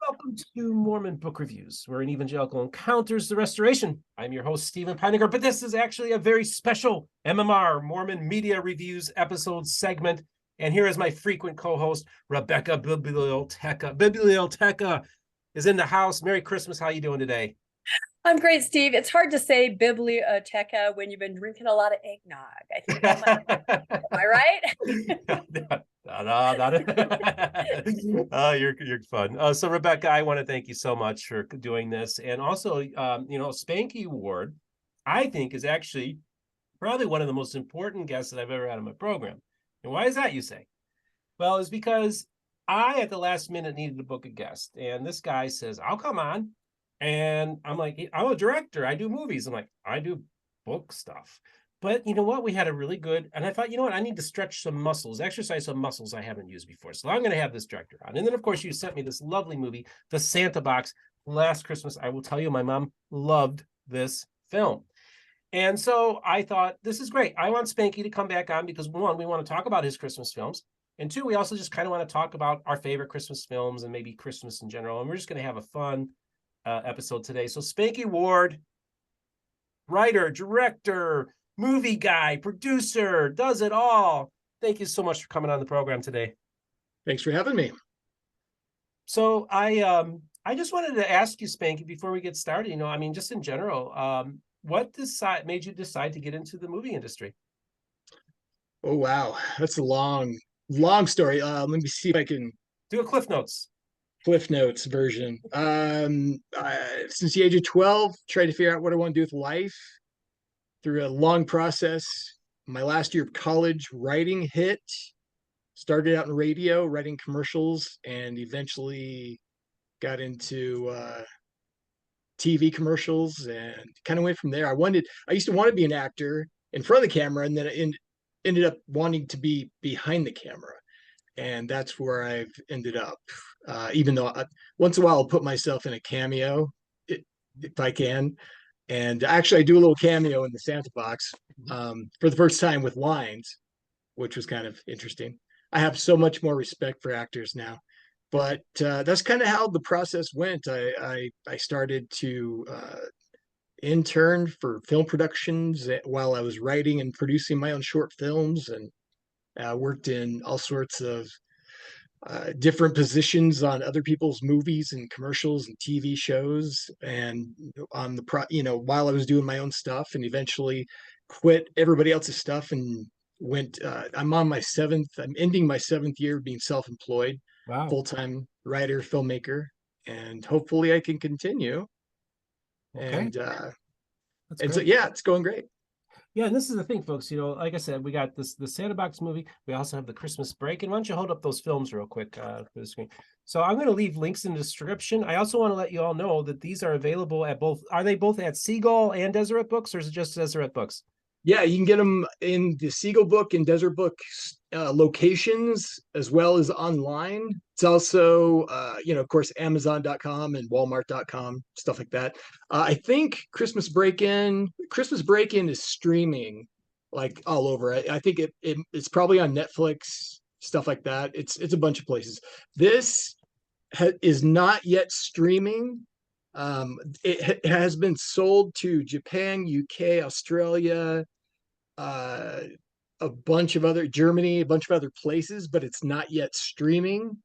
Welcome to Mormon Book Reviews, where an evangelical encounters the restoration. I'm your host, Stephen Peiniger, but this is actually a very special MMR, Mormon Media Reviews episode segment. And here is my frequent co-host, Rebecca Biblioteca. Biblioteca is in the house. Merry Christmas. How you doing today? I'm great, Steve. It's hard to say biblioteca when you've been drinking a lot of eggnog. I think that might, am I right? Oh, you're fun. So Rebecca, I want to thank you so much for doing this, and also, Spanky Ward, I think is actually probably one of the most important guests that I've ever had on my program. And why is that, you say? Well, it's because I at the last minute needed to book a guest, and this guy says, "I'll come on," and I'm like, "I'm a director. I do movies." I'm like, "I do book stuff." But you know what? We had a really good, and I thought, you know what? I need to stretch some muscles, exercise some muscles I haven't used before. So I'm going to have this director on. And then, of course, you sent me this lovely movie, The Santa Box, last Christmas. I will tell you, my mom loved this film. And so I thought, this is great. I want Spanky to come back on because, one, we want to talk about his Christmas films. And two, we also just kind of want to talk about our favorite Christmas films and maybe Christmas in general. And we're just going to have a fun episode today. So Spanky Ward, writer, director, movie guy, producer, does it all. Thank you so much for coming on the program today. Thanks for having me. So I just wanted to ask you, Spanky, before we get started, just in general, what made you decide to get into the movie industry? Oh, wow. That's a long story. Let me see if I can do a Cliff Notes version. Since the age of 12, tried to figure out what I want to do with life through a long process. My last year of college, writing hit. Started out in radio, writing commercials, and eventually got into TV commercials and kind of went from there. I used to want to be an actor in front of the camera, and then ended up wanting to be behind the camera. And that's where I've ended up. Even though once in a while I'll put myself in a cameo if I can. And actually I do a little cameo in the Santa Box for the first time with lines, which was kind of interesting. I have so much more respect for actors now. But that's kind of how the process went. I started to intern for film productions while I was writing and producing my own short films, and worked in all sorts of different positions on other people's movies and commercials and TV shows, and on while I was doing my own stuff, and eventually quit everybody else's stuff and went. I'm ending my seventh year being self-employed. Wow. Full-time writer, filmmaker, and hopefully I can continue. Okay. So yeah, it's going great. Yeah, and this is the thing, folks. Like I said, we got the Santa Box movie. We also have the Christmas Break. And why don't you hold up those films real quick for the screen? So I'm going to leave links in the description. I also want to let you all know that these are available at both. Are they both at Seagull and Deseret Books, or is it just Deseret Books? Yeah, you can get them in the Seagull Book and Desert Book locations, as well as online. It's also, of course, Amazon.com and Walmart.com, stuff like that. I think Christmas Break-In is streaming like all over. I think it's probably on Netflix, stuff like that. It's a bunch of places. This is not yet streaming. It has been sold to Japan, UK, Australia, a bunch of other Germany, a bunch of other places, but it's not yet streaming.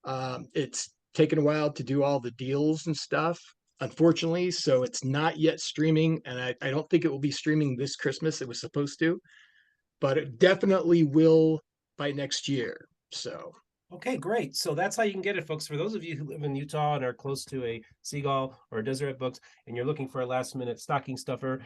It's taken a while to do all the deals and stuff, unfortunately. So it's not yet streaming, and I don't think it will be streaming this Christmas. It was supposed to, but it definitely will by next year. So okay, great. So that's how you can get it, folks. For those of you who live in Utah and are close to a Seagull or a Deseret Books, and you're looking for a last-minute stocking stuffer,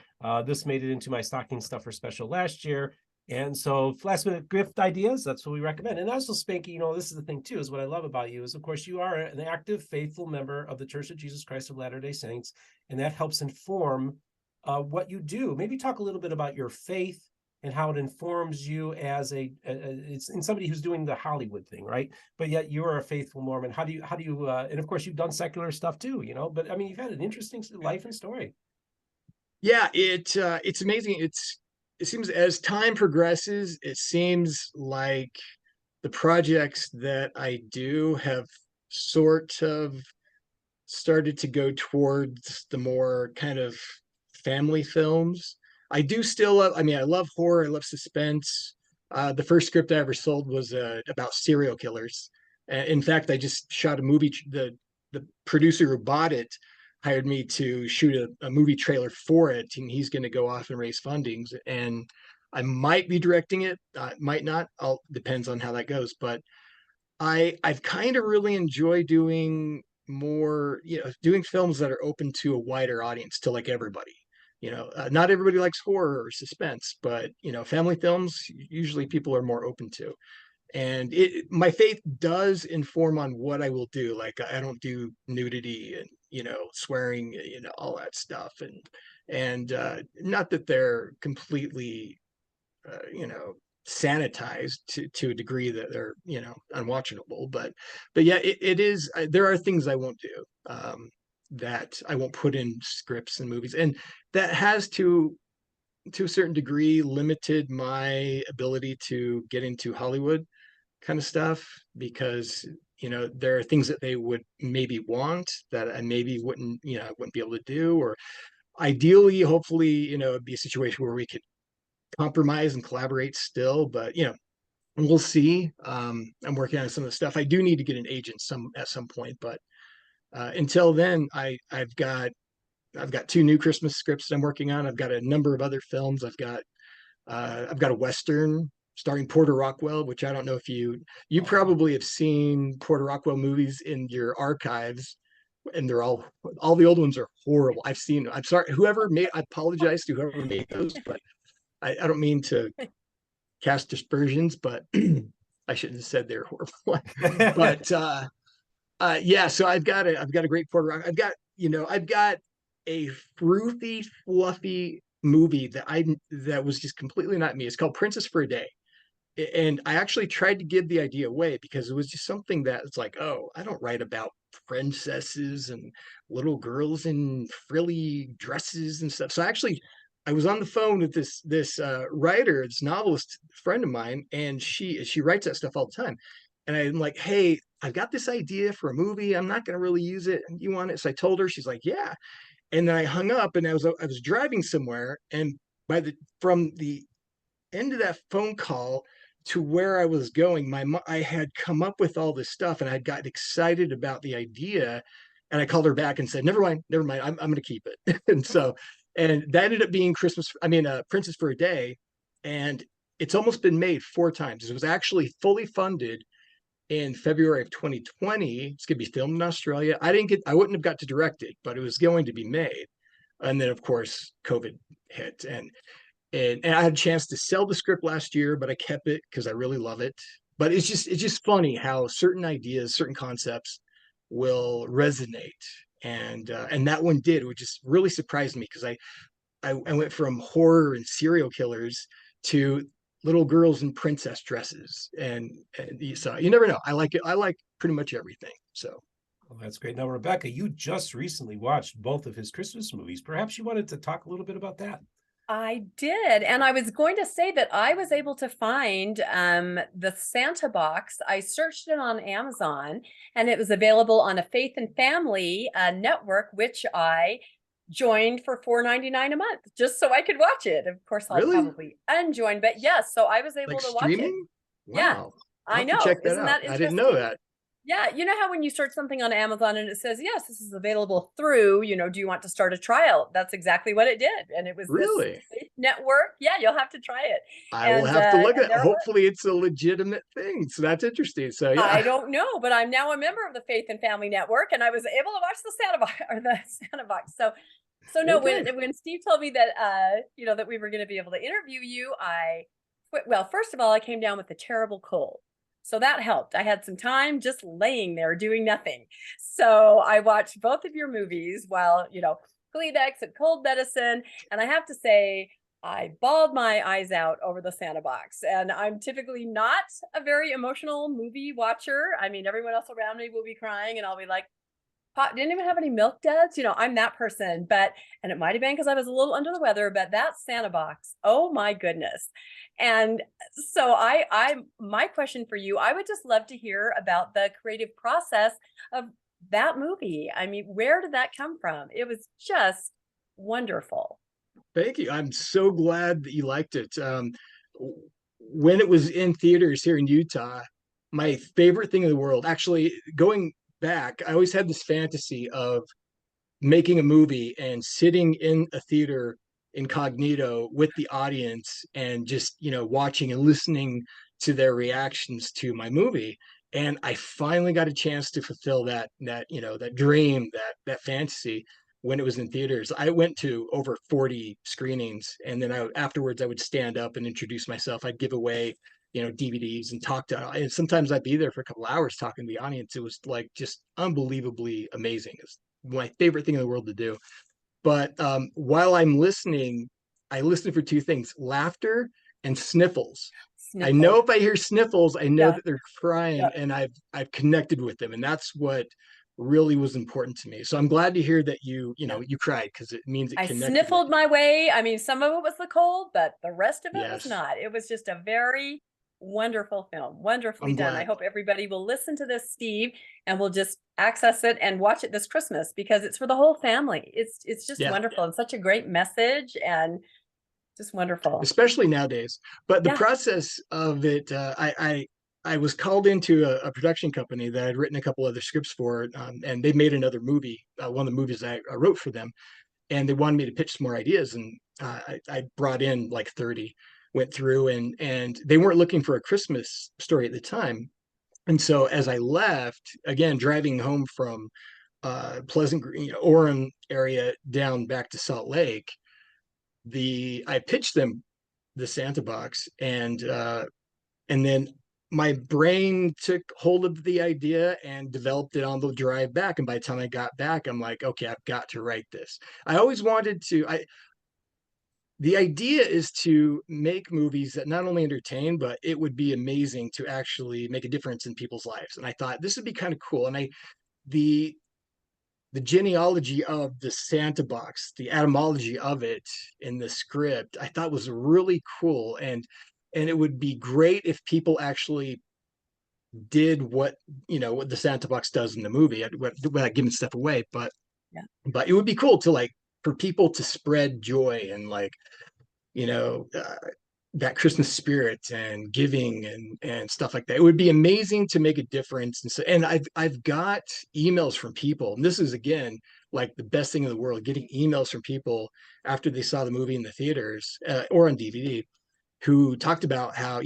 this made it into my stocking stuffer special last year. And so last-minute gift ideas, that's what we recommend. And also, Spanky, this is the thing, too, is what I love about you is, of course, you are an active, faithful member of the Church of Jesus Christ of Latter-day Saints, and that helps inform what you do. Maybe talk a little bit about your faith and how it informs you as it's in somebody who's doing the Hollywood thing, right? But yet you are a faithful Mormon. How do you and of course you've done secular stuff too, but I mean, you've had an interesting life and story. Yeah, it's amazing. It seems as time progresses, it seems like the projects that I do have sort of started to go towards the more kind of family films. I do still love, I mean, I love horror, I love suspense. The first script I ever sold was about serial killers. In fact, I just shot a movie. The producer who bought it hired me to shoot a movie trailer for it, and he's going to go off and raise fundings. And I might be directing it, might not. All depends on how that goes. But I've kind of really enjoyed doing more, doing films that are open to a wider audience, to like everybody. Not everybody likes horror or suspense, but family films usually people are more open to. And my faith does inform on what I will do. Like I don't do nudity and swearing, all that stuff, and not that they're completely sanitized to a degree that they're unwatchable, but yeah, it is. There are things I won't do, that I won't put in scripts and movies, and that has to a certain degree limited my ability to get into Hollywood kind of stuff, because there are things that they would maybe want that I maybe wouldn't be able to do, or ideally, hopefully, it'd be a situation where we could compromise and collaborate still, but we'll see. I'm working on some of the stuff. I do need to get an agent at some point, but until then, I've got two new Christmas scripts I'm working on. I've got a number of other films. I've got a Western starring Porter Rockwell, which I don't know if you probably have seen Porter Rockwell movies in your archives, and they're all the old ones are horrible. I've seen. I'm sorry, I apologize to whoever made those, but I don't mean to cast dispersions, but I shouldn't have said they're horrible. But yeah, so I've got a great Porter Rock. I've got a frothy, fluffy movie that was just completely not me. It's called Princess for a Day. And I actually tried to give the idea away because it was just something that it's like, oh, I don't write about princesses and little girls in frilly dresses and stuff. So I was on the phone with this writer, this novelist friend of mine, and she writes that stuff all the time. And I'm like, hey, I've got this idea for a movie. I'm not going to really use it. You want it? So I told her. She's like, yeah. And then I hung up, and I was driving somewhere, and from the end of that phone call to where I was going, I had come up with all this stuff, and I'd gotten excited about the idea, and I called her back and said, never mind, I'm going to keep it. And that ended up being Princess for a Day, and it's almost been made 4 times. It was actually fully funded in February of 2020. It's going to be filmed in Australia. I wouldn't have got to direct it, but it was going to be made. And then of course COVID hit, and I had a chance to sell the script last year, but I kept it because I really love it. But it's just funny how certain ideas, certain concepts will resonate, and that one did, which just really surprised me because I went from horror and serial killers to little girls in princess dresses, and so you never know. I like it. I like pretty much everything. So. Well, that's great. Now, Rebecca, you just recently watched both of his Christmas movies. Perhaps you wanted to talk a little bit about that. I did. And I was going to say that I was able to find the Santa box. I searched it on Amazon, and it was available on a Faith and Family network, which I joined for $4.99 a month just so I could watch it. Of course, I'll Really? probably unjoin, but yes, so I was able Like to watch it. streaming? Yeah, Wow. I I'll have to know. check that Isn't that out. I didn't know interesting? that. Yeah, you know how when you search something on Amazon and it says, yes, this is available through, do you want to start a trial? That's exactly what it did. And it was this Really? network. Yeah, you'll have to try it. I will And have to look and at it. there it was. Hopefully it's a legitimate thing. So that's interesting. So I yeah. don't know, but I'm now a member of the Faith and Family Network, and I was able to watch the Santa box. So no, Okay. when Steve told me that that we were going to be able to interview you, well, first of all, I came down with a terrible cold. So that helped. I had some time just laying there doing nothing. So I watched both of your movies while, Kleenex and cold medicine. And I have to say, I bawled my eyes out over the Santa box. And I'm typically not a very emotional movie watcher. I mean, everyone else around me will be crying, and I'll be like, didn't even have any milk duds. I'm that person, and it might've been because I was a little under the weather, but that Santa box, oh my goodness. And so my question for you, I would just love to hear about the creative process of that movie. I mean, where did that come from? It was just wonderful. Thank you. I'm so glad that you liked it. When it was in theaters here in Utah, my favorite thing in the world, actually going back, I always had this fantasy of making a movie and sitting in a theater incognito with the audience and just, watching and listening to their reactions to my movie. And I finally got a chance to fulfill that dream, that fantasy when it was in theaters. I went to over 40 screenings, and then afterwards I would stand up and introduce myself. I'd give away DVDs and and sometimes I'd be there for a couple hours talking to the audience. It was like just unbelievably amazing. It's my favorite thing in the world to do. But while I'm listening, I listen for two things: laughter and sniffles. I know Sniffles. if I hear sniffles, I know Yeah. that they're crying, Yeah. and I've connected with them, and that's what really was important to me. So I'm glad to hear that you cried, because it means it I connected with sniffled you. my way. I mean, some of it was the cold, but the rest of it was Yes, not. It was just a very wonderful film, wonderfully I'm done. I glad. hope everybody will listen to this, Steve, and will just access it and watch it this Christmas because it's for the whole family. It's just Yeah, wonderful and such a great message and just wonderful. especially nowadays. But the Yeah. process of it, I was called into a production company that I'd written a couple other scripts for, and they made another movie, one of the movies I wrote for them, and they wanted me to pitch some more ideas, and I brought in like 30, went through, and they weren't looking for a Christmas story at the time. And so as I left, again, driving home from Pleasant Green, Orem area down back to Salt Lake, I pitched them the Santa box, and then my brain took hold of the idea and developed it on the drive back. And by the time I got back, I'm like, okay, I've got to write this. I always wanted to. The idea is to make movies that not only entertain, but it would be amazing to actually make a difference in people's lives. And I thought this would be kind of cool. And the the genealogy of the Santa box, the etymology of it in the script, I thought was really cool. And it would be great if people actually did what the Santa box does in the movie, without giving stuff away. But Yeah. but it would be cool to, like, for people to spread joy and, like, you know uh, that Christmas spirit and giving and stuff like that. It would be amazing to make a difference. And so, and I've got emails from people, and this is again like the best thing in the world, getting emails from people after they saw the movie in the theaters, or on DVD, who talked about how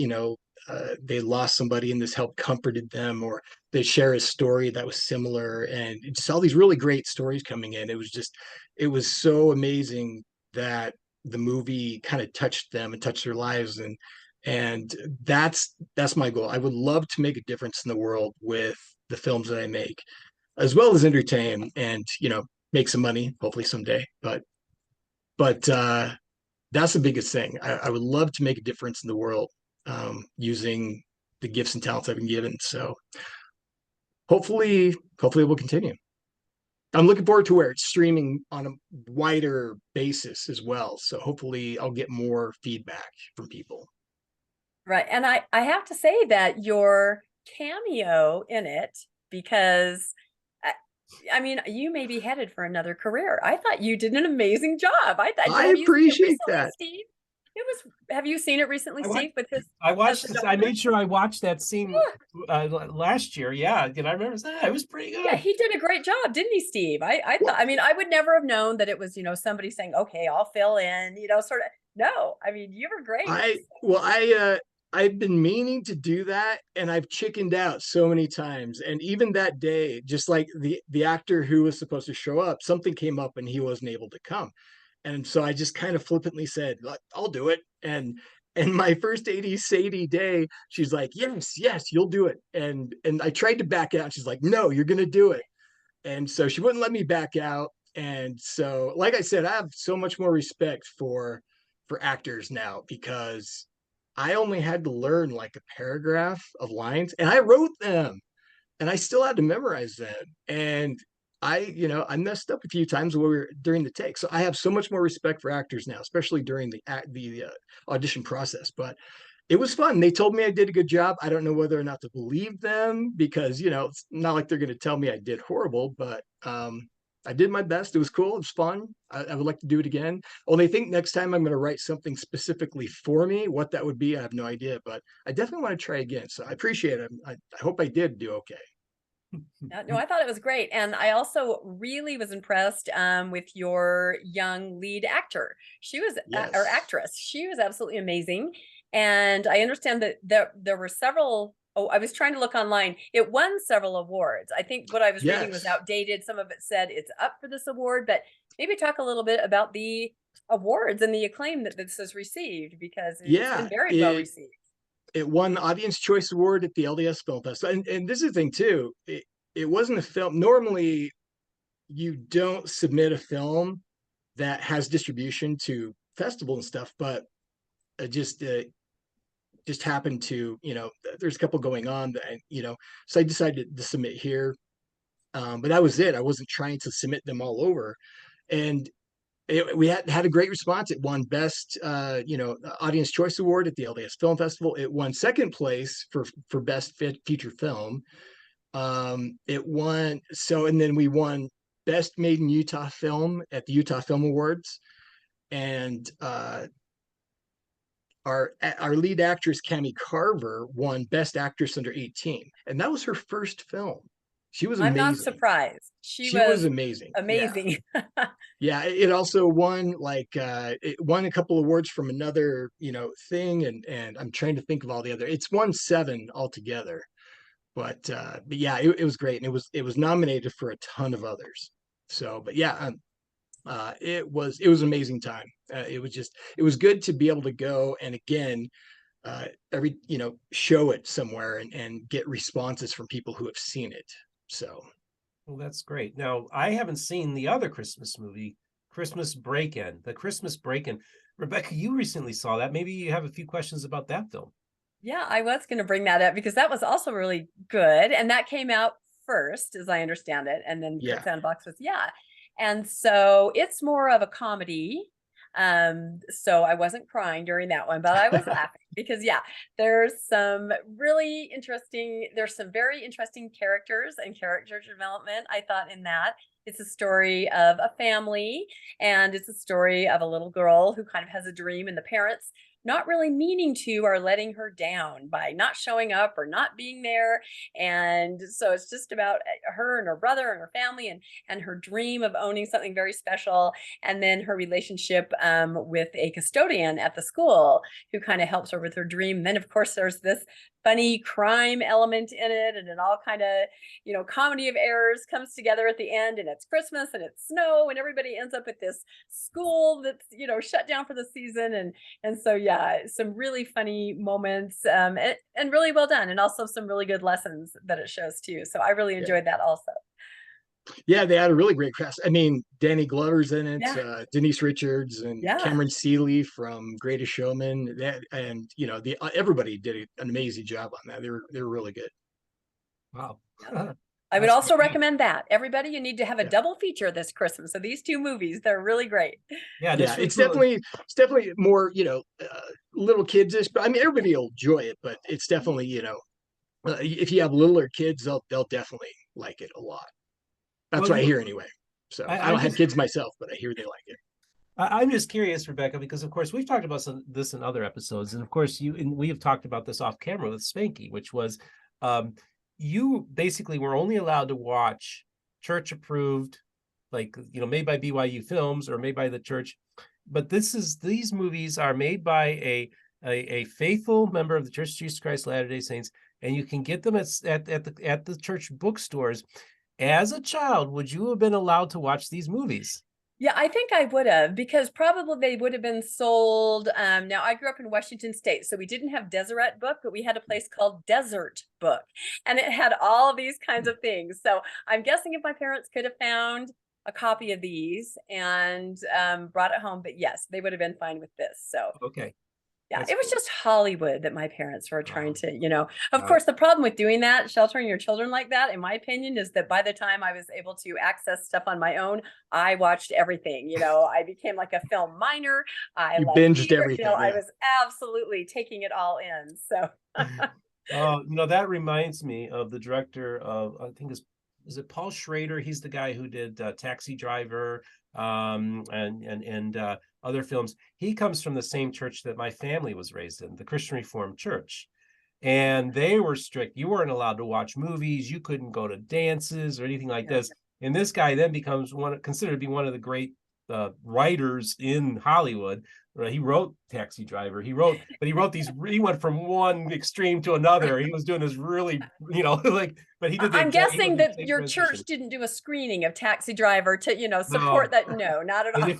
they lost somebody and this help comforted them, or they share a story that was similar, and just all these really great stories coming in. It was so amazing that the movie kind of touched them and touched their lives, and that's my goal. I would love to make a difference in the world with the films that I make, as well as entertain and make some money hopefully someday. But that's the biggest thing. I would love to make a difference in the world, using the gifts and talents I've been given. So hopefully it will continue. I'm looking forward to where it's streaming on a wider basis as well. So hopefully I'll get more feedback from people. Right. And I have to say that your cameo in it, because I mean, you may be headed for another career. I thought you did an amazing job. I Have you seen it appreciate recently, that. Steve? Have you seen it recently, I wa- Steve, with his I as watched the this. I doctor? made sure I watched that scene Yeah. last year. Yeah, and I remember that. It was pretty Yeah, good. he did a great job, didn't he, Steve? I Well, thought, I mean, I would never have known that it was, somebody saying, okay, I'll fill in, sort of. No, I mean, you were great. I've been meaning to do that, and I've chickened out so many times. And even that day, just like the actor who was supposed to show up, something came up and he wasn't able to come. And so I just kind of flippantly said, "Like, I'll do it." And my first 80 Sadie day, she's like, "Yes, yes, you'll do it." And I tried to back out. She's like, "No, you're gonna do it." And so she wouldn't let me back out. And so, like I said, I have so much more respect for actors now, because I only had to learn like a paragraph of lines, and I wrote them, and I still had to memorize them. And I messed up a few times when we were during the take. So I have so much more respect for actors now, especially during the audition process. But it was fun. They told me I did a good job. I don't know whether or not to believe them because, it's not like they're going to tell me I did horrible, but I did my best. It was cool. It was fun. I would like to do it again. Only think next time I'm going to write something specifically for me. What that would be, I have no idea, but I definitely want to try again. So I appreciate it. I hope I did do okay. No, I thought it was great. And I also really was impressed with your young lead actor. She was, or Yes. actress. She was absolutely amazing. And I understand that there were several, oh, I was trying to look online. It won several awards. I think what I was reading was Yes. outdated. Some of it said it's up for this award, but maybe talk a little bit about the awards and the acclaim that this has received, because it's Yeah. been very well received. It won the Audience Choice Award at the LDS Film Festival. And this is the thing too. It wasn't a film. Normally you don't submit a film that has distribution to festival and stuff, but it just happened to, there's a couple going on that, so I decided to submit here. But that was it. I wasn't trying to submit them all over. And we had a great response. It won best, Audience Choice Award at the LDS Film Festival. It won second place for best feature film. It won. So, and then we won best made in Utah film at the Utah Film Awards. And our lead actress Cami Carver won best actress under 18, and that was her first film. She was I'm not amazing. surprised. She was was amazing. amazing. Yeah, it also won it won a couple awards from another thing, and I'm trying to think of all the other. It's won 7 altogether, but yeah, it was great, and it was nominated for a ton of others. So, but yeah, it was an amazing time. It was good to be able to go and again every show it somewhere and get responses from people who have seen it. So Well, that's great. Now, I haven't seen the other Christmas movie, Christmas Break-In, the Christmas Break-In. Rebecca, you recently saw that. Maybe you have a few questions about that film. Yeah, I was going to bring that up because that was also really good. And that came out first, as I understand it. And then yeah. Kurt Sandbox was, yeah. And so it's more of a comedy. So I wasn't crying during that one, but I was laughing because there's some very interesting characters and character development, I thought, in that. It's a story of a family, and it's a story of a little girl who kind of has a dream, and the parents not really meaning to are letting her down by not showing up or not being there. And so it's just about her and her brother and her family and her dream of owning something very special. And then her relationship with a custodian at the school who kind of helps her with her dream. And then, of course, there's this funny crime element in it, and it all kind of, comedy of errors comes together at the end, and it's Christmas and it's snow, and everybody ends up at this school that's, shut down for the season. And so, some really funny moments, and really well done. And also some really good lessons that it shows too. So I really enjoyed that also. Yeah, they had a really great cast. I mean, Danny Glover's in it, Denise Richards and Cameron Seeley from Greatest Showman. And everybody did an amazing job on that. They were really good. Wow. I would also recommend that. Everybody, you need to have a double feature this Christmas. So these 2 movies, they're really great. Yeah, it's definitely more, little kids-ish, but I mean, everybody will enjoy it, but it's definitely, if you have littler kids, they'll definitely like it a lot. That's what I hear anyway. So I don't have kids myself, but I hear they like it. I'm just curious, Rebecca, because of course we've talked about this in other episodes, and of course we have talked about this off camera with Spanky, which was you basically were only allowed to watch church approved, like made by BYU Films or made by the church, but these movies are made by a faithful member of the Church of Jesus Christ of Latter-day Saints, and you can get them at the church bookstores. As a child, would you have been allowed to watch these movies? Yeah, I think I would have, because probably they would have been sold. Now, I grew up in Washington State, so we didn't have Deseret Book, but we had a place called Desert Book, and it had all these kinds of things. So I'm guessing if my parents could have found a copy of these and brought it home, but yes, they would have been fine with this. So okay. Yeah, That's it was cool. just Hollywood that my parents were trying to, of uh, course, the problem with doing that, sheltering your children like that, in my opinion, is that by the time I was able to access stuff on my own, I watched everything. I became like a film minor. I You love binged theater. everything, I yeah. was absolutely taking it all in. So Oh, that reminds me of the director of, I think is it Paul Schrader? He's the guy who did Taxi Driver, and other films. He comes from the same church that my family was raised in, the Christian Reformed Church. And they were strict. You weren't allowed to watch movies. You couldn't go to dances or anything like this. And this guy then becomes considered to be one of the great writers in Hollywood. He wrote Taxi Driver. He wrote these. He went from one extreme to another. He was doing this really, but he did I'm guessing the that same your transition. church didn't do a screening of Taxi Driver to, support No. that. No, not at all. And if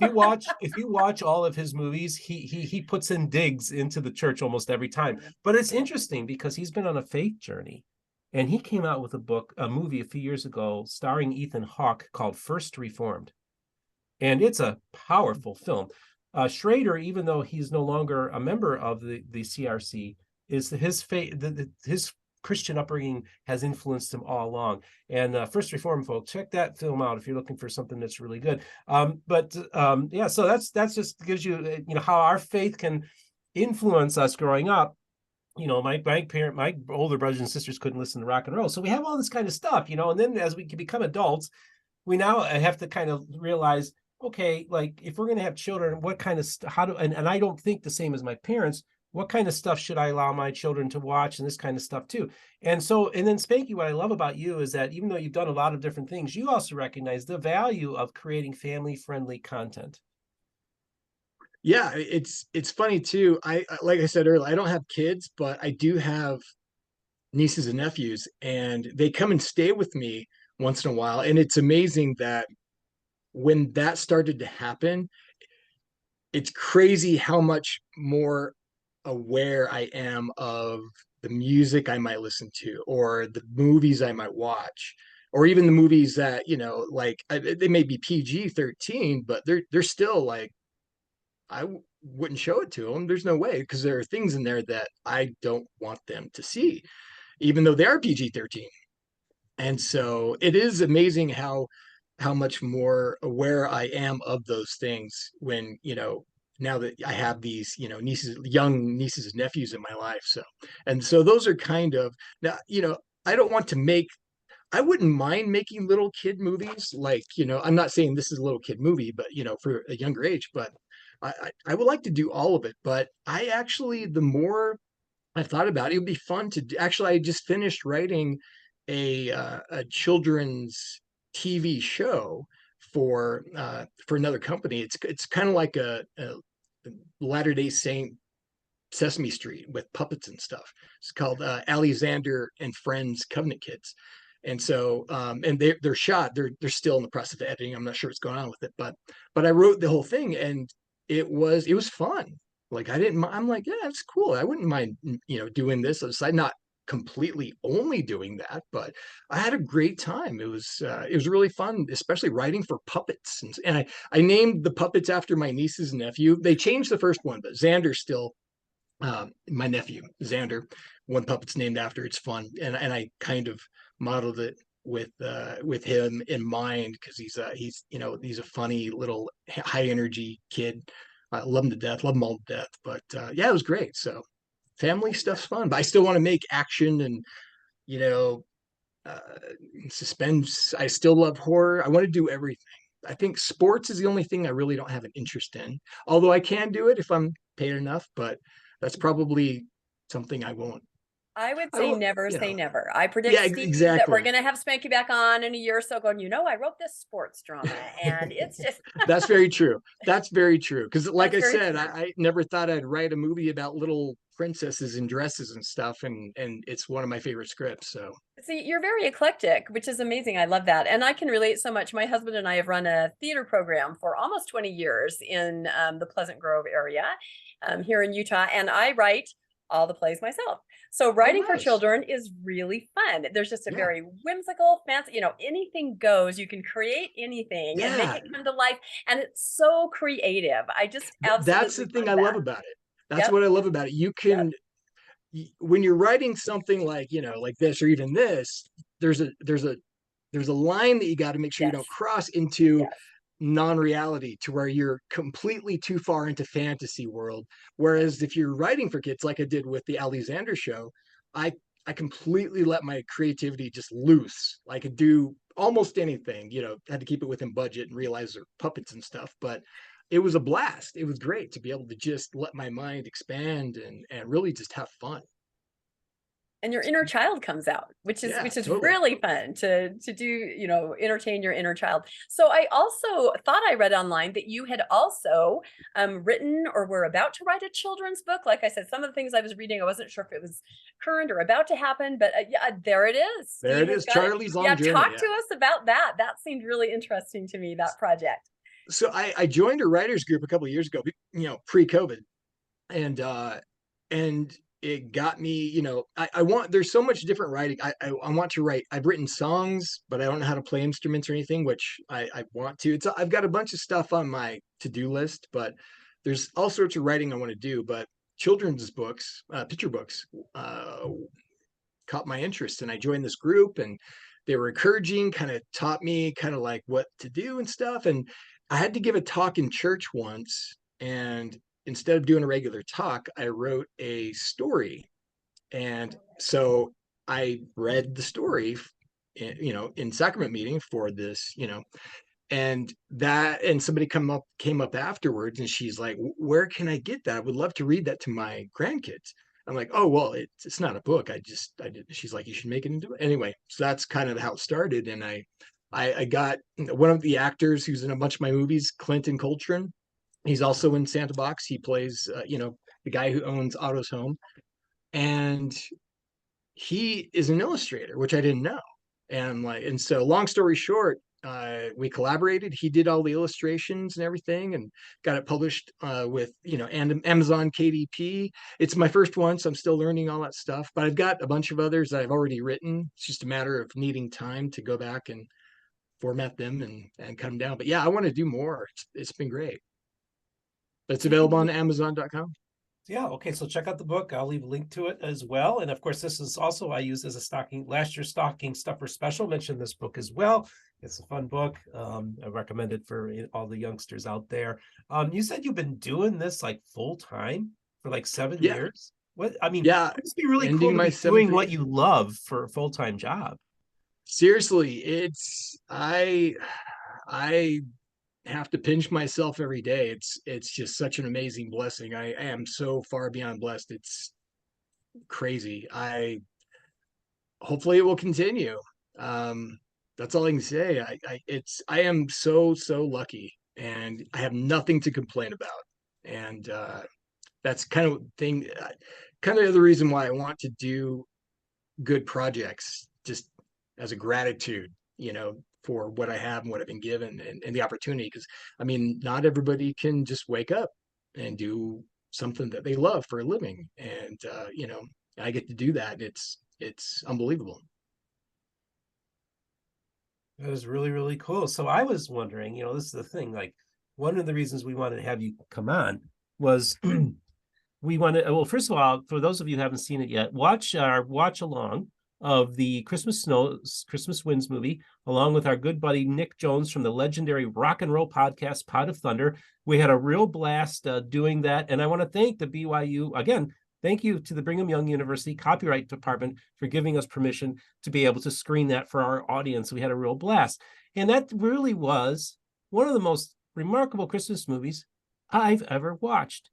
you watch all of his movies, he puts in digs into the church almost every time. But it's interesting because he's been on a faith journey, and he came out with a movie a few years ago starring Ethan Hawke called First Reformed, and it's a powerful film. Schrader, even though he's no longer a member of the CRC, is his faith, his Christian upbringing has influenced him all along. And First Reformed, folks, check that film out if you're looking for something that's really good. Yeah, so that's just gives you how our faith can influence us growing up. My older brothers and sisters couldn't listen to rock and roll, so we have all this kind of stuff, and then as we can become adults, we now have to kind of realize, okay, like if we're going to have children, what kind of and I don't think the same as my parents, what kind of stuff should I allow my children to watch, and this kind of stuff too. And then Spanky, what I love about you is that even though you've done a lot of different things, you also recognize the value of creating family friendly content. Yeah, it's funny too. Like I said earlier, I don't have kids, but I do have nieces and nephews, and they come and stay with me once in a while. And it's amazing that when that started to happen, it's crazy how much more aware I am of the music I might listen to, or the movies I might watch, or even the movies that, they may be PG-13, but they're still like, wouldn't show it to them. There's no way, because there are things in there that I don't want them to see, even though they are PG-13. And so it is amazing how much more aware I am of those things when, now that I have these, young nieces and nephews in my life. So those are kind of now, I don't want to I wouldn't mind making little kid movies. Like, I'm not saying this is a little kid movie, but for a younger age, but I would like to do all of it. But the more I've thought about it, it would be fun to do. Actually, I just finished writing a children's TV show for another company. It's kind of like a Latter-day Saint Sesame Street with puppets and stuff. It's called Alexander and Friends Covenant Kids. And so and they're shot. They're still in the process of editing. I'm not sure what's going on with it, but I wrote the whole thing, and it was fun. Like I'm like, yeah, it's cool. I wouldn't mind, doing this. I'm not completely only doing that, but I had a great time. It was really fun, especially writing for puppets. And I named the puppets after my nieces and nephew. They changed the first one, but Xander's still my nephew, Xander. One puppet's named after. It's fun, and I kind of modeled it with him in mind, because he's a funny little high energy kid. I love him to death, love him all to death. But yeah, it was great. So family stuff's fun, but I still want to make action and you know uh, suspense. I still love horror. I want to do everything. I think sports is the only thing I really don't have an interest in, although I can do it if I'm paid enough. But that's probably something I won't. I would I say won't. never say never. I Yeah, predict, Steve, that we're exactly. going to have Spanky back on in a year or so going, I wrote this sports drama, and it's just, That's very true. That's very true. Because, like that's I very said, true. I never thought I'd write a movie about little princesses in dresses and stuff, and it's one of my favorite scripts. So See, you're very eclectic, which is amazing. I love that. And I can relate so much. My husband and I have run a theater program for almost 20 years in the Pleasant Grove area here in Utah. And I write all the plays myself. So oh, writing for nice. children is really fun. There's just a Yeah, very whimsical, fancy, anything goes. You can create anything and make yeah. it come to life. And it's so creative. I just That's absolutely the thing love I love that. about it. That's Yep. what I love about it. You Yep. can, when you're writing something like, like this or even this, there's a line that you got to make sure you don't Yes. cross into Yes. non-reality, to where you're completely too far into fantasy world. Yes. Whereas if you're writing for kids, like I did with the Alexander show, I I completely let my creativity just loose. I could do almost anything, had to keep it within budget and realize they're puppets and stuff, but it was a blast. It was great to be able to just let my mind expand and really just have fun. And your inner child comes out, which is Yeah, which is totally. really fun to do, entertain your inner child. So I also thought I read online that you had also written or were about to write a children's book. Like I said, some of the things I was reading, I wasn't sure if it was current or about to happen, but yeah, there it is. There Steve it has is, got it. Charlie's Long Yeah, Journey. talk to us about that. That seemed really interesting to me, that project. So I joined a writers group a couple of years ago, pre-COVID, and it got me, I want, there's so much different writing. I want to write. I've written songs, but I don't know how to play instruments or anything, which I want to. I've got a bunch of stuff on my to-do list, but there's all sorts of writing I want to do. But children's books, picture books, caught my interest, and I joined this group, and they were encouraging, kind of taught me kind of like what to do and stuff. And I had to give a talk in church once, and instead of doing a regular talk, I wrote a story. And so I read the story, in sacrament meeting for this, and somebody came up afterwards, and she's like, where can I get that? I would love to read that to my grandkids. I'm like, oh, well, it's not a book. I did. She's like, you should make it into it anyway. So that's kind of how it started. And I got one of the actors who's in a bunch of my movies, Clinton Coltrane. He's also in Santa Box. He plays, the guy who owns Otto's Home, and he is an illustrator, which I didn't know. And so long story short, we collaborated. He did all the illustrations and everything, and got it published with, and Amazon KDP. It's my first one, so I'm still learning all that stuff. But I've got a bunch of others that I've already written. It's just a matter of needing time to go back and format them and cut them down. But yeah, I want to do more. It's been great. It's available on Amazon.com. Yeah, okay, so check out the book. I'll leave a link to it as well. And of course, this is also I use as a last year's stocking stuffer special. Mention this book as well. It's a fun book. I recommend it for all the youngsters out there. You said you've been doing this like full time for like 7 Yeah. years. What I mean, Yeah, it must be really cool ending to my be seventh doing what year. you love for a full-time job. Seriously, I have to pinch myself every day. It's just such an amazing blessing. I am so far beyond blessed. It's crazy. I Hopefully it will continue. That's all I can say. I am so lucky, and I have nothing to complain about. And that's kind of the reason why I want to do good projects, just as a gratitude, for what I have and what I've been given, and the opportunity. Because I mean, not everybody can just wake up and do something that they love for a living, and I get to do that. It's unbelievable. That is really, really cool. So I was wondering, this is the thing, like one of the reasons we wanted to have you come on was we wanted, well, first of all, for those of you who haven't seen it yet, watch our watch along of the Christmas Winds movie, along with our good buddy Nick Jones from the legendary rock and roll podcast Pod of Thunder. We had a real blast doing that, and I want to thank the BYU again. Thank you to the Brigham Young University Copyright Department for giving us permission to be able to screen that for our audience. We had a real blast, and that really was one of the most remarkable Christmas movies I've ever watched.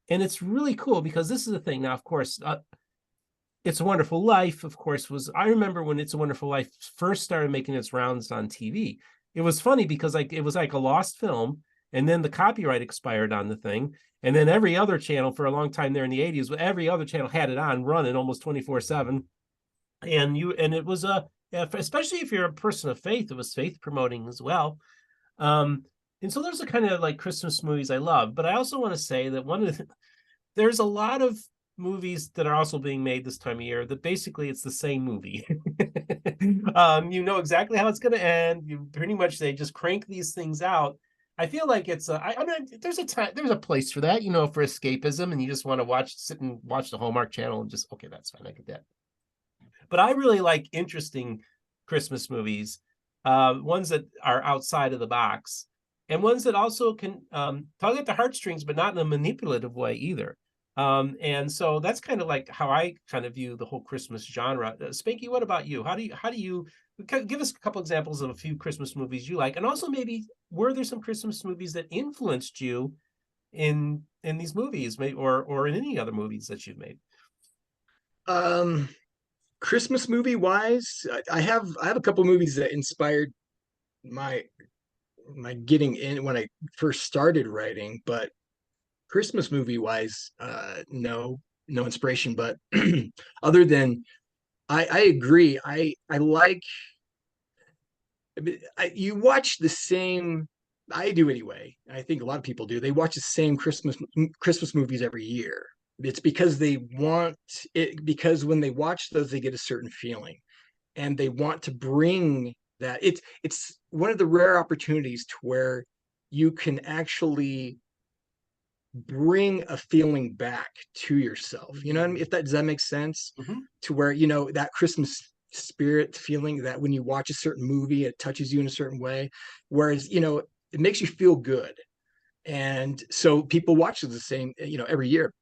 And it's really cool because this is the thing. Now, of course, It's a Wonderful Life, of course, I remember when It's a Wonderful Life first started making its rounds on TV. It was funny because it was like a lost film, and then the copyright expired on the thing. And then every other channel for a long time there in the 80s, every other channel had it on running almost 24/7. And it was especially if you're a person of faith, it was faith promoting as well. And so there's a kind of like Christmas movies I love, but I also want to say that there's a lot of movies that are also being made this time of year that basically it's the same movie. You know exactly how it's going to end. You pretty much, they just crank these things out. I feel like it's I mean, there's a time, there's a place for that, you know, for escapism, and you just want to sit and watch the Hallmark Channel and just, okay, that's fine, I get that. But I really like interesting Christmas movies, ones that are outside of the box, and ones that also can tug at the heartstrings, but not in a manipulative way either. And so that's kind of like how I kind of view the whole Christmas genre. Spanky, what about you? How do you give us a couple examples of a few Christmas movies you like, and also maybe were there some Christmas movies that influenced you in these movies, maybe, or in any other movies that you've made? Um, Christmas movie wise, I have a couple movies that inspired my my getting in when I first started writing, but Christmas movie wise, no inspiration. But other than I agree. I like you watch the same. I do anyway. I think a lot of people do. They watch the same Christmas movies every year. It's because they want it, because when they watch those, they get a certain feeling, and they want to bring that. It's one of the rare opportunities to where you can actually bring a feeling back to yourself. You know what I mean? If that does that make sense? Mm-hmm. To where, that Christmas spirit feeling, that when you watch a certain movie, it touches you in a certain way. Whereas, it makes you feel good. And so people watch the same, every year.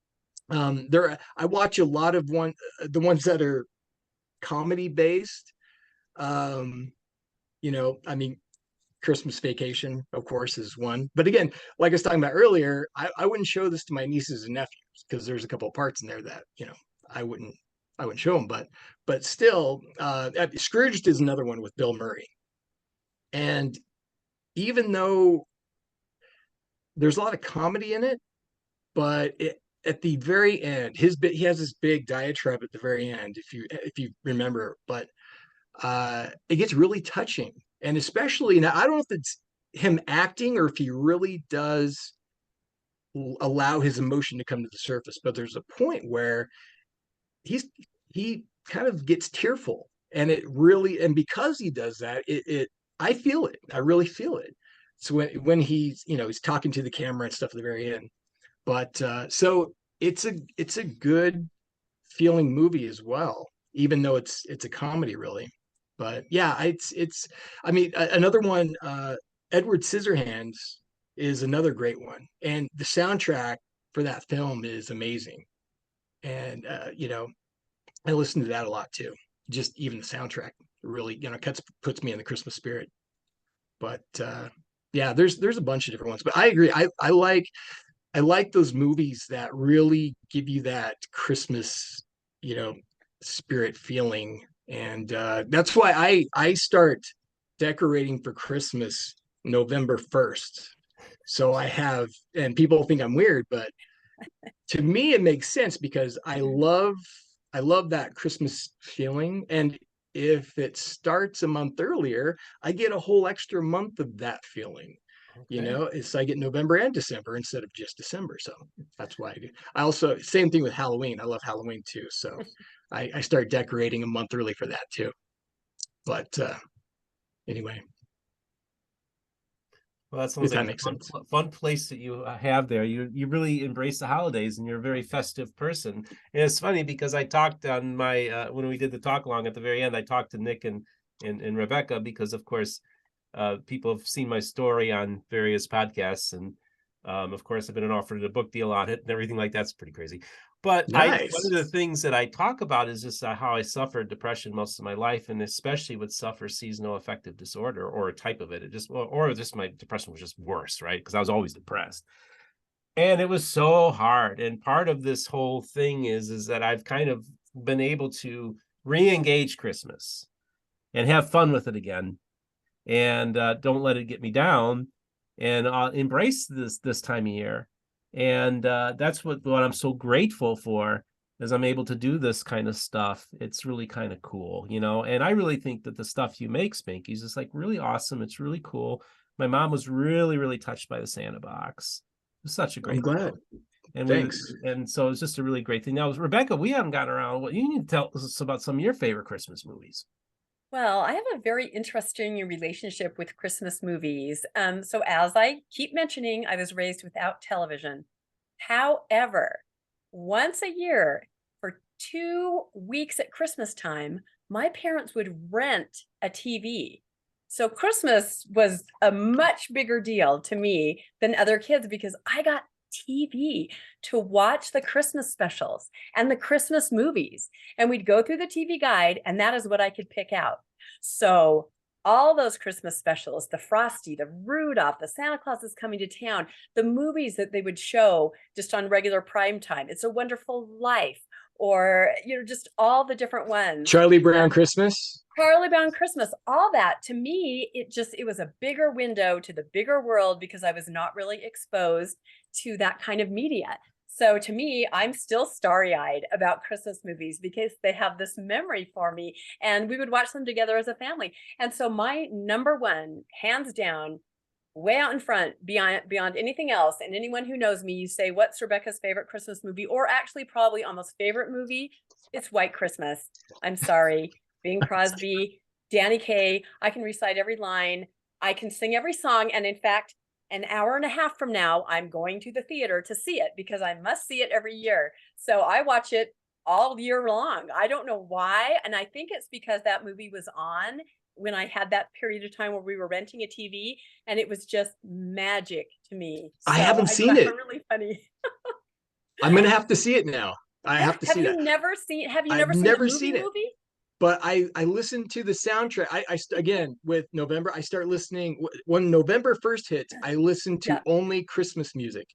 I watch a lot of the ones that are comedy based. Um, I mean, Christmas Vacation, of course, is one. But again, like I was talking about earlier, I wouldn't show this to my nieces and nephews because there's a couple of parts in there that I wouldn't I wouldn't show them. But still, Scrooged is another one with Bill Murray, and even though there's a lot of comedy in it, but at the very end, he has this big diatribe at the very end, if you remember, but it gets really touching. And especially now, I don't know if it's him acting or if he really does allow his emotion to come to the surface, but there's a point where he kind of gets tearful, and and because he does that, I feel it. I really feel it. So when he's talking to the camera and stuff at the very end. But so it's a good feeling movie as well, even though it's a comedy, really. But yeah, it's I mean, another one, Edward Scissorhands is another great one, and the soundtrack for that film is amazing. And I listen to that a lot too. Just even the soundtrack really, puts me in the Christmas spirit. But yeah, there's a bunch of different ones. But I agree. I like those movies that really give you that Christmas, you know, spirit feeling. And that's why I start decorating for Christmas November 1st. So and people think I'm weird, but to me it makes sense because I love that Christmas feeling. And if it starts a month earlier, I get a whole extra month of that feeling. Okay. It's I get November and December instead of just December. So that's why I do. I also, same thing with Halloween. I love Halloween too. So I start decorating a month early for that too. But anyway, Well, that sounds if like that a makes sense. fun place that you have there. You really embrace the holidays, and you're a very festive person. And it's funny because I talked on my when we did the talk along at the very end, I talked to Nick and Rebecca because, of course, people have seen my story on various podcasts, and of course, I've been offered a book deal on it and everything like that's pretty crazy. But one Nice. of the things that I talk about is just how I suffered depression most of my life, and especially would suffer seasonal affective disorder or a type of it. It just, or just my depression was just worse, right? Because I was always depressed, and it was so hard. And part of this whole thing is that I've kind of been able to re-engage Christmas and have fun with it again, and don't let it get me down, and embrace this time of year. And that's what I'm so grateful for, is I'm able to do this kind of stuff. It's really kind of cool, and I really think that the stuff you make, Spanky, is just like really awesome. It's really cool. My mom was really, really touched by the Santa box. It was such a I'm great glad. film. Thanks. And so it's just a really great thing. Now, Rebecca, we haven't gotten around. What you need to tell us about some of your favorite Christmas movies. Well, I have a very interesting relationship with Christmas movies. So as I keep mentioning, I was raised without television. However, once a year for 2 weeks at Christmas time, my parents would rent a TV. So Christmas was a much bigger deal to me than other kids because I got TV to watch the Christmas specials and the Christmas movies. And we'd go through the TV guide, and that is what I could pick out. So all those Christmas specials, the Frosty, the Rudolph, the Santa Claus is Coming to Town, the movies that they would show just on regular prime time, It's a Wonderful Life, or, just all the different ones. Charlie Brown Christmas. Charlie Brown Christmas, all that. To me, it was a bigger window to the bigger world because I was not really exposed to that kind of media. So to me, I'm still starry-eyed about Christmas movies because they have this memory for me, and we would watch them together as a family. And so my number one, hands down, way out in front, beyond anything else, and anyone who knows me, you say, what's Rebecca's favorite Christmas movie? Or actually probably almost favorite movie? It's White Christmas. I'm sorry. Bing Crosby, Danny Kaye. I can recite every line. I can sing every song. And in fact, an hour and a half from now, I'm going to the theater to see it because I must see it every year. So I watch it all year long. I don't know why. And I think it's because that movie was on when I had that period of time where we were renting a TV, and it was just magic to me. So I haven't seen it. Really funny. I'm going to have to see it now. I have to see that. Have you never seen the seen it. movie? But I listened to the soundtrack. Again, with November, I start listening when November 1st hits. I listen to only Christmas music.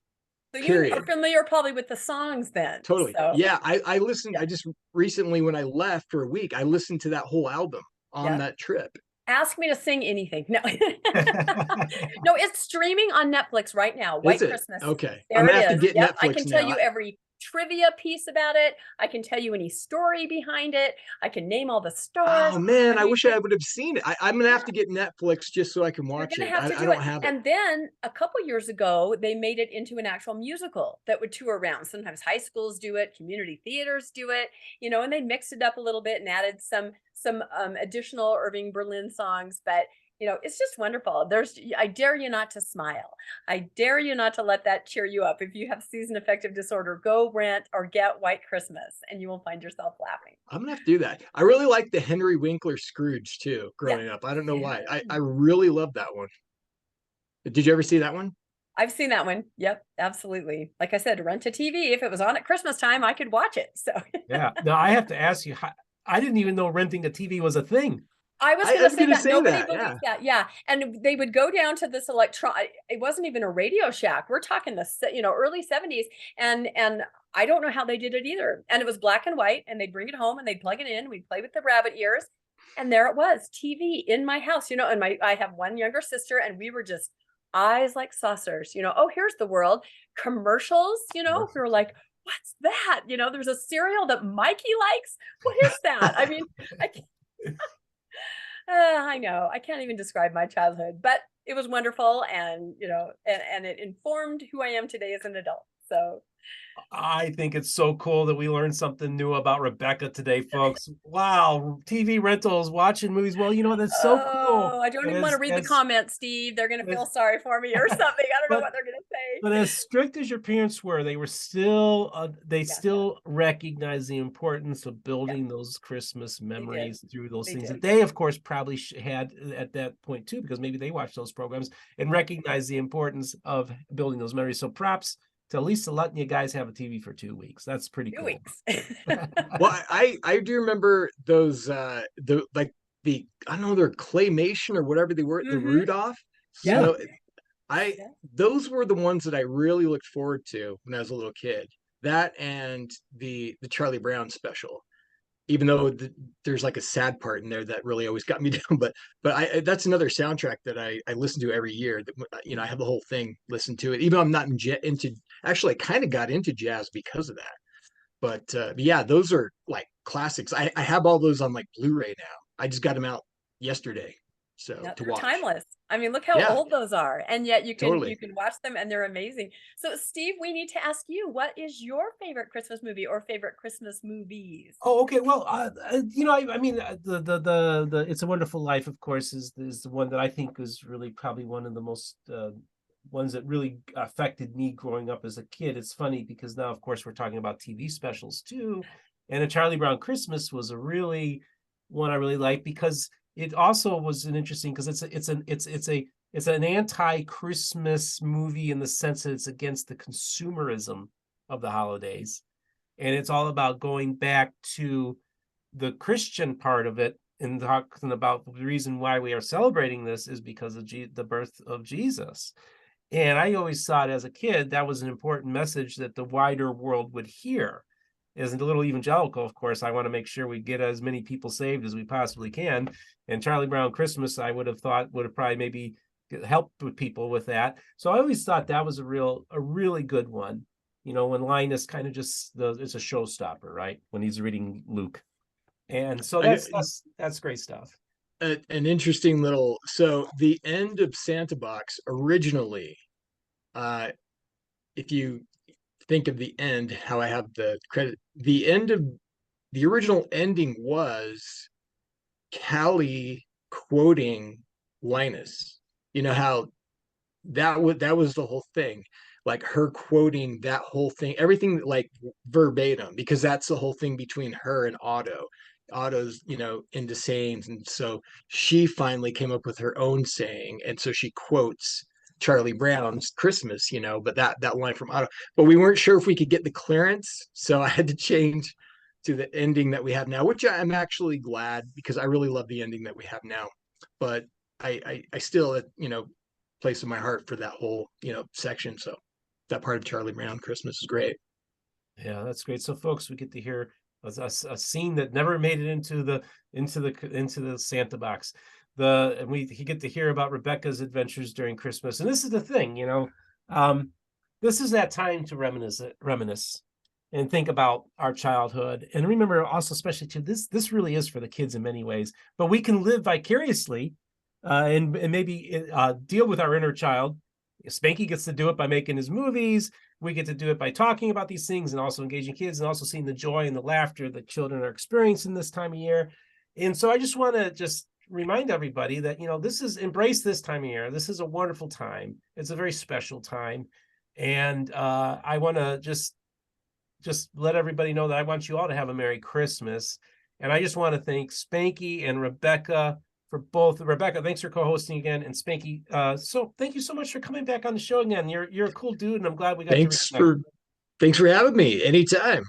So you are familiar probably with the songs then. Totally. So. Yeah, I listened. I just recently, when I left for a week, I listened to that whole album on that trip. Ask me to sing anything. No, no, it's streaming on Netflix right now. White Christmas. Okay, I'm gonna have to get Netflix. I can tell you every trivia piece about it. I can tell you any story behind it. I can name all the stars. Oh man, I wish I would have seen it. I'm gonna have to get Netflix just so I can watch it. I don't have it. And then a couple years ago, they made it into an actual musical that would tour around. Sometimes high schools do it, community theaters do it, and they mixed it up a little bit and added some additional Irving Berlin songs. But it's just wonderful. I dare you not to smile. I dare you not to let that cheer you up. If you have season affective disorder, go rent or get White Christmas and you will find yourself laughing. I'm gonna have to do that. I really like the Henry Winkler Scrooge too, growing up. I don't know why. I really love that one. Did you ever see that one? I've seen that one. Yep, absolutely. Like I said, rent a TV. If it was on at Christmas time, I could watch it. So yeah. Now I have to ask you, I didn't even know renting a TV was a thing. I was going to say that. Nobody believes that. Yeah. And they would go down to this it wasn't even a Radio Shack. We're talking the, early 70s. And I don't know how they did it either. And it was black and white, and they'd bring it home and they'd plug it in. We'd play with the rabbit ears. And there it was, TV in my house, and I have one younger sister, and we were just eyes like saucers, oh, here's the world. Commercials, we were like, what's that? There's a cereal that Mikey likes. What is that? I mean, I know I can't even describe my childhood, but it was wonderful, and and it informed who I am today as an adult. So I think it's so cool that we learned something new about Rebecca today, folks. Wow, TV rentals, watching movies. Well, that's so cool. I don't even want to read the comments, Steve. They're going to feel sorry for me or something. I don't know what they're going to say. But as strict as your parents were, they were still, still recognize the importance of building those Christmas memories through those things that they, of course, probably had at that point too, because maybe they watched those programs and recognize the importance of building those memories. So props to at least letting you guys have a TV for 2 weeks. That's pretty cool. 2 weeks. Well, I do remember those I don't know, they're claymation or whatever they were, the Rudolph. So those were the ones that I really looked forward to when I was a little kid. That and the Charlie Brown special. Even though there's like a sad part in there that really always got me down, but that's another soundtrack that I listen to every year. That I have the whole thing listened to it. Even though I'm not into actually, I kind of got into jazz because of that. But yeah, those are like classics. I have all those on like Blu-ray now. I just got them out yesterday. So Yeah, to they're watch. timeless. I mean, look how Yeah. old those are, and yet you Totally. can watch them and they're amazing. So, Steve, we need to ask you, what is your favorite Christmas movie or favorite Christmas movies? Oh, okay. Well, I mean, the It's a Wonderful Life, of course, is the one that I think is really probably one of the most ones that really affected me growing up as a kid. It's funny because now, of course, we're talking about TV specials too, and A Charlie Brown Christmas was a really one I really liked because it also was an interesting because it's an anti-Christmas movie in the sense that it's against the consumerism of the holidays, and it's all about going back to the Christian part of it and talking about the reason why we are celebrating this is because of the birth of Jesus. And I always thought as a kid that was an important message that the wider world would hear. As a little evangelical, of course, I want to make sure we get as many people saved as we possibly can. And Charlie Brown Christmas, I would have thought would have probably maybe helped with people with that. So I always thought that was a really good one. You know, when Linus kind of it's a showstopper, right? When he's reading Luke. And so that's great stuff. An interesting little, so the end of Santa Box originally, uh if you think of the end, how I have the credit, the end of the original ending was Callie quoting Linus. You know how that was the whole thing, like her quoting that whole thing, everything like verbatim, because that's the whole thing between her and Otto's, into sayings. And so she finally came up with her own saying, and so she quotes Charlie Brown's Christmas, but that line from Otto. But we weren't sure if we could get the clearance, so I had to change to the ending that we have now, which I'm actually glad, because I really love the ending that we have now. But I still, place in my heart for that whole, section. So that part of Charlie Brown Christmas is great. Yeah, that's great. So, folks, we get to hear a scene that never made it into the Santa box. We get to hear about Rebecca's adventures during Christmas, and this is the thing, this is that time to reminisce, and think about our childhood, and remember also, especially too, this really is for the kids in many ways, but we can live vicariously, and maybe deal with our inner child. Spanky gets to do it by making his movies. We get to do it by talking about these things and also engaging kids and also seeing the joy and the laughter that children are experiencing this time of year. And so I just want to just remind everybody that, embrace this time of year. This is a wonderful time. It's a very special time. And I want to just let everybody know that I want you all to have a Merry Christmas. And I just want to thank Spanky and Rebecca for both. Rebecca, thanks for co-hosting again, and Spanky, so thank you so much for coming back on the show again. You're a cool dude, and I'm glad we got to reconnect. Thanks for having me anytime.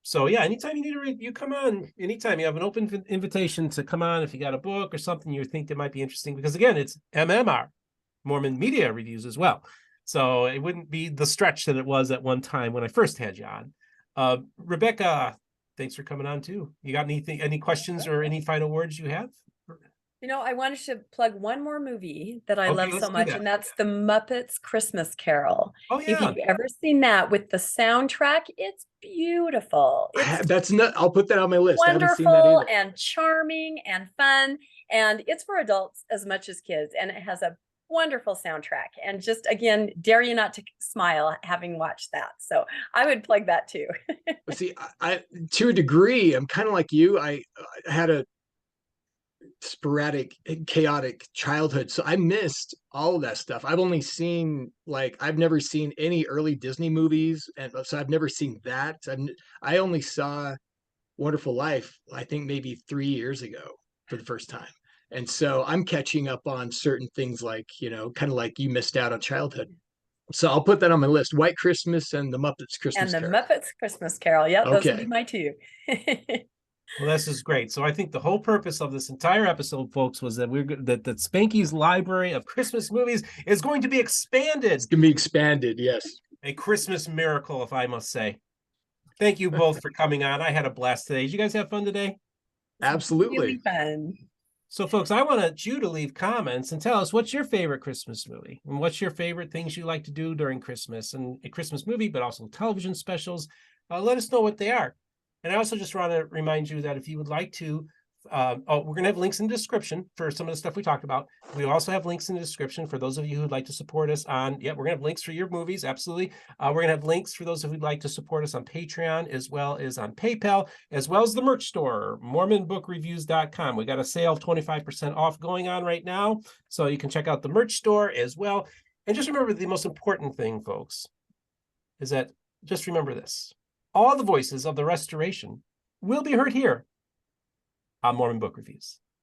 So yeah, anytime you need to you come on. Anytime you have an open invitation to come on, if you got a book or something you think that might be interesting, because again, it's MMR, Mormon Media Reviews as well. So it wouldn't be the stretch that it was at one time when I first had you on. Rebecca, thanks for coming on too. You got any questions or any final words you have? I wanted to plug one more movie that I love so much, that. and that's The Muppets Christmas Carol. Oh, If yeah. you've ever seen that with the soundtrack, it's beautiful. That's not. I'll put that on my list. I haven't seen that Wonderful either. and charming and fun, and it's for adults as much as kids, and it has a wonderful soundtrack. And just again, dare you not to smile having watched that. So I would plug that too. See, I to a degree, I'm kind of like you. I had a sporadic, chaotic childhood, so I missed all of that stuff. I've never seen any early Disney movies, and so I've never seen that. I only saw Wonderful Life, I think maybe 3 years ago for the first time. And so I'm catching up on certain things, like, kind of like you missed out on childhood. So I'll put that on my list: White Christmas and The Muppets Christmas And The Carol. Muppets Christmas Carol. Yeah, those would Okay. be my two. Well, this is great. So I think the whole purpose of this entire episode, folks, was that that Spanky's library of Christmas movies is going to be expanded. It's going to be expanded, yes. A Christmas miracle, if I must say. Thank you both for coming on. I had a blast today. Did you guys have fun today? Absolutely. Really fun. So, folks, I want you to leave comments and tell us what's your favorite Christmas movie and what's your favorite things you like to do during Christmas, and a Christmas movie, but also television specials. Let us know what they are. And I also just want to remind you that if you would like to we're going to have links in the description for some of the stuff we talked about. We also have links in the description for those of you who'd like to support us on, we're going to have links for your movies. Absolutely. We're going to have links for those of you who'd like to support us on Patreon, as well as on PayPal, as well as the merch store, MormonBookReviews.com. We got a sale of 25% off going on right now. So you can check out the merch store as well. And just remember, the most important thing, folks, is that just remember this. All the voices of the restoration will be heard here on Mormon Book Reviews.